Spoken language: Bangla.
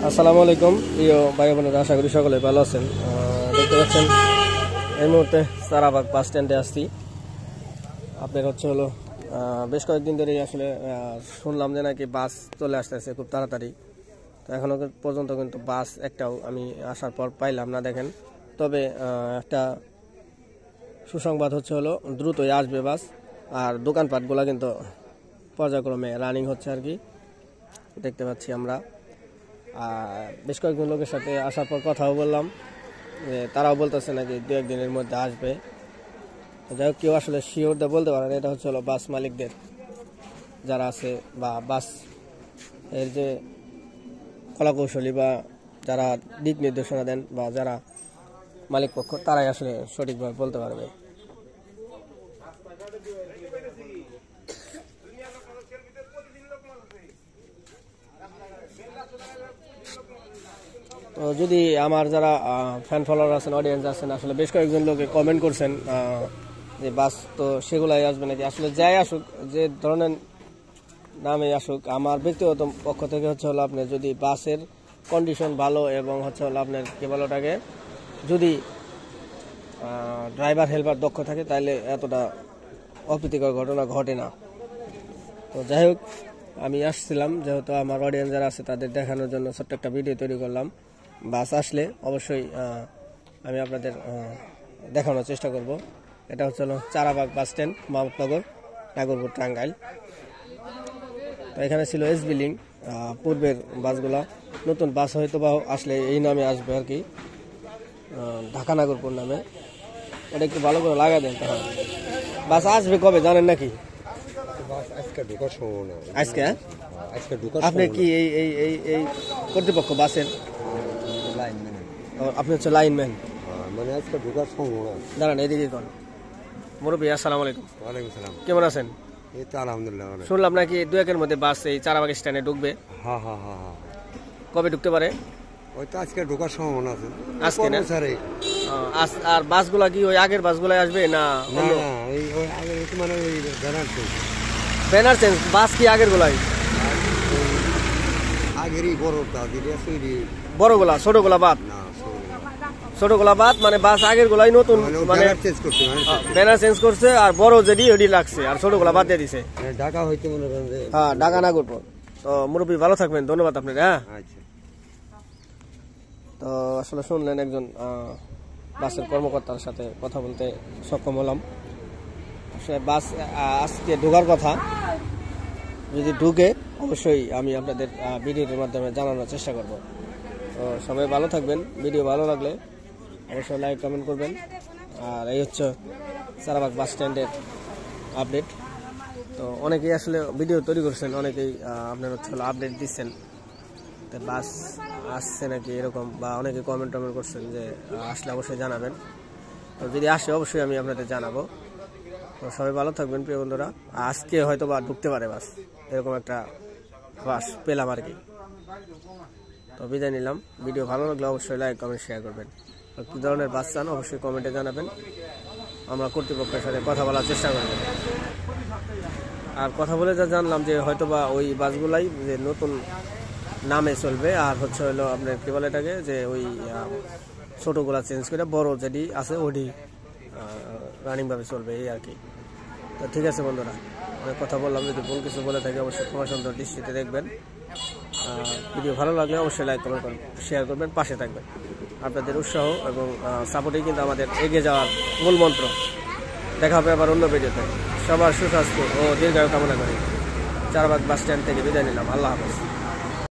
আসসালামু আলাইকুম প্রিয় ভাই বোনেরা, আশা করি সকলে ভালো আছেন। দেখতে পাচ্ছেন এই মুহূর্তে চারাবাগ বাস স্ট্যান্ডে আসছি। আপনার হলো বেশ কয়েকদিন ধরেই আসলে শুনলাম যে নাকি বাস চলে আসতেছে খুব তাড়াতাড়ি। তো এখনও পর্যন্ত কিন্তু বাস একটাও আমি আসার পর পাইলাম না। দেখেন, তবে একটা সুসংবাদ হলো দ্রুতই আসবে বাস, আর দোকানপাটগুলো কিন্তু পর্যায়ক্রমে রানিং হচ্ছে আর কি, দেখতে পাচ্ছি আমরা। বেশ কয়েকজন লোকের সাথে আসার পর কথাও বললাম, যে তারাও বলতেছে নাকি 2-1 দিনের মধ্যে আসবে। যাই হোক, কেউ আসলে শিওর দিয়ে বলতে পারে না। এটা হলো বাস মালিকদের যারা আছে বা বাস এর যে কলাকৌশলী বা যারা দিক নির্দেশনা দেন বা যারা মালিক পক্ষ, তারাই আসলে সঠিকভাবে বলতে পারবে। তো যদি আমার যারা ফ্যান ফলোয়ার আছেন, অডিয়েন্স আছেন, আসলে বেশ কয়েকজন লোকে কমেন্ট করছেন যে বাস তো সেগুলাই আসবে নাকি। আসলে যাই আসুক, যে ধরনের নামে আসুক, আমার ব্যক্তিগত পক্ষ থেকে হলো আপনার যদি বাসের কন্ডিশন ভালো এবং হলো আপনার কি বলে ওটাকে, যদি ড্রাইভার হেল্পার দক্ষ থাকে, তাহলে এতটা অপ্রীতিকর ঘটনা ঘটে না। তো যাই হোক, আমি আসছিলাম যেহেতু আমার অডিয়েন্স যারা আছে তাদের দেখানোর জন্য ছোট্ট একটা ভিডিও তৈরি করলাম। বাস আসলে অবশ্যই আমি আপনাদের দেখানোর চেষ্টা করব। এটা হলো চারাবাগ বাস স্ট্যান্ড, মোহাম্মদনগর, নাগরপুর, টাঙ্গাইল। তো এখানে ছিল এসবি লিংক পূর্বের বাসগুলা। নতুন বাস হয়তো বা আসলে এই নামে আসবে আর কি, ঢাকা নাগরপুর নামে। ওটা একটু ভালো করে লাগা দেন। তাহলে বাস আসবে কবে জানেন নাকি? আজকে আপনি কি এই কর্তৃপক্ষ বাসের আপনি হচ্ছে লাইনম্যান? মানে আজকে ঢোকার সম্ভাবনা। দাঁড়ান, এদিকে কোন মুরব্বী। আসসালামু আলাইকুম। ওয়ালাইকুম সালাম। কেমন আছেন? এই তো আলহামদুলিল্লাহ। শুনলাম নাকি 2-1 মধ্যে বাস এই চারাবাগ স্ট্যান্ডে ঢুকবে। হ্যাঁ হ্যাঁ হ্যাঁ হ্যাঁ। কবে ঢুকতে পারে? ওই তো আজকে ঢোকার সম্ভাবনা আছে। আজকে না? স্যারে আর বাসগুলা কি ওই আগের বাসগুলাই আসবে না? না না, এই ওই আগে মানে ওই ব্যানার চেঞ্জ। বাস কি আগের গুলাই? আগেরই বড়টা দিলে তৈরি। বড়গুলা ছোটগুলা বাদ? না, ছোটগুলা বাদ, মানে বাস আগের গুলাই নতুন মানে চেঞ্জ করতে ব্যানার চেঞ্জ করছে, আর বড় যেটি ওটি লাগছে, আর ছোটগুলা বাদ দিয়ে দিছে। ঢাকা হইতে মনে করেন যে হ্যাঁ, ঢাকা নাগরপুর। তো মুরব্বী ভালো থাকবেন, ধন্যবাদ আপনার। হ্যাঁ, আচ্ছা। তো আসলে শুনলেন একজন বাসের কর্মকর্তার সাথে কথা বলতে সক্ষম হলাম। আসলে বাস আজকে ঢোকার কথা, যদি ঢুকে অবশ্যই আমি আপনাদের ভিডিওর মাধ্যমে জানানোর চেষ্টা করব। তো সবাই ভালো থাকবেন। ভিডিও ভালো লাগলে অবশ্যই লাইক কমেন্ট করবেন। আর এই হচ্ছে চারাবাগ বাস স্ট্যান্ডের আপডেট। তো অনেকেই আসলে ভিডিও তৈরি করছেন, অনেকেই আপনার হলো আপডেট দিচ্ছেন বাস আসছে নাকি এরকম, বা অনেকে কমেন্ট করছেন যে আসলে অবশ্যই জানাবেন। তো যদি আসে অবশ্যই আমি আপনাদের জানাবো। তো সবাই ভালো থাকবেন প্রিয় বন্ধুরা। আজকে হয়তো বা ঢুকতে পারে বাস, এরকম একটা বাস পেলাম আর কি। তো বিদায় নিলাম। ভিডিও ভালো লাগলে অবশ্যই লাইক কমেন্ট শেয়ার করবেন। কী ধরনের বাস চান অবশ্যই কমেন্টে জানাবেন, আমরা কর্তৃপক্ষের সাথে কথা বলার চেষ্টা করব। আর কথা বলে যা জানলাম যে হয়তো বা ওই বাসগুলাই যে নতুন নামে চলবে, আর হলো আপনার কী বলে এটাকে, যে ওই ছোটোগুলা চেঞ্জ করে বড় যেটি আছে ওটি রানিংভাবে চলবে, এই আর কি। তো ঠিক আছে বন্ধুরা, অনেক কথা বললাম। যদি ভুল কিছু বলে থাকে অবশ্যই ক্ষমা সুন্দর দৃষ্টিতে দেখবেন। ভিডিও ভালো লাগলে অবশ্যই লাইক কমেন্ট করবেন, শেয়ার করবেন, পাশে থাকবেন। আপনাদের উৎসাহ এবং সাপোর্টেই কিন্তু আমাদের এগিয়ে যাওয়ার মূল মন্ত্র। দেখা হবে আবার অন্য ভিডিওতে। সবার সুস্বাস্থ্য ও দীর্ঘায়ু কামনা করি। চারাবাগ বাস স্ট্যান্ড থেকে বিদায় নিলাম। আল্লাহ হাফেজ।